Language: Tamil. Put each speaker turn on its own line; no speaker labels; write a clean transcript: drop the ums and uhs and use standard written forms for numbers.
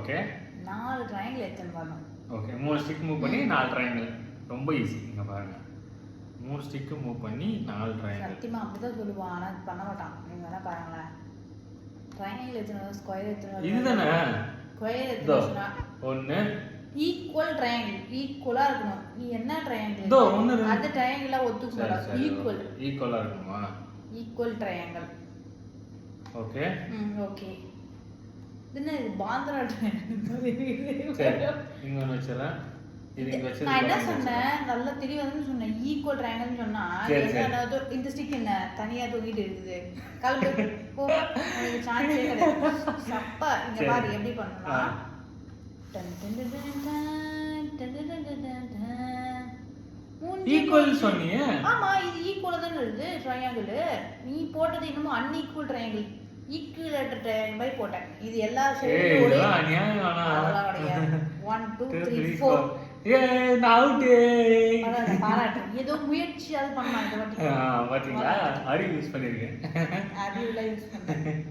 ஓகே
4 ட்ரையாங்கிள் எத்தனை வரணும்?
ஓகே 3 ஸ்டிக் மூவ் பண்ணி 4 ட்ரையாங்கிள். ரொம்ப ஈஸி. இங்க பாருங்க 3 ஸ்டிக் மூவ் பண்ணி 4 ட்ரையாங்கிள்.
சத்தியமா அப்படிதான் சொல்லுவான், ஆனா பண்ண மாட்டான். நீங்க வேணா பாருங்களேன். ட்ரையாங்கிள் எத்தனை வரும், ஸ்கொயர் எத்தனை வரும்?
இதுதானே
ஸ்கொயர் எத்தனை வரும்னா
1
ஈக்குவல் ட்ரையாங்கிள், ஈக்குவலா இருக்கணும். நீ என்ன ட்ரையாங்கிள்?
இதோ 1
அது ட்ரையாங்கிளா ஒத்துக்க மாட்டா. ஈக்குவல்
ஈக்குவலா இருக்குமா?
Equal triangle.
Okay
okay. இது பாந்திரா ட்ரையாங்கிள்.
சரி இங்க ஒன்னு வச்சறேன். இது இங்க வச்சது.
நான் என்ன சொன்னேன், நல்ல தெளிவாக சொன்னேன். ஈக்குவல் ட்ரையாங்கிள்னு சொன்னா என்ன, இந்த ஸ்டிக் என்ன தனியா தூக்கிட்டு இருக்குது. கலந்து போ, உங்களுக்கு சான்ஸே கிடையாது. சப்பா இங்க பாரு எப்படி பண்ணணும்னா
ஈக்குவல் சொன்னீங்க.
ஆமா, இது ஈக்குவலா தான இருக்கு ட்ரையாங்கிள். நீ போட்டது இன்னும் அன்ஈக்குவல் ட்ரையாங்கிள். ஈக்குவலேட்டர் ட்ரையாங்கிள் மாதிரி போட்டேன். இது எல்லா சைடும் ஒரே
அநியாயம். ஆனா
1 2 3 4
நான் அவுட்.
பாராட்டு. ஏதோ முயற்சியாவது பண்ணலாம் இந்த வாட்டி.
பாத்தீங்களா? அறிவு யூஸ் பண்ணிருக்கேன்.
அறிவுல யூஸ் பண்ணேன்.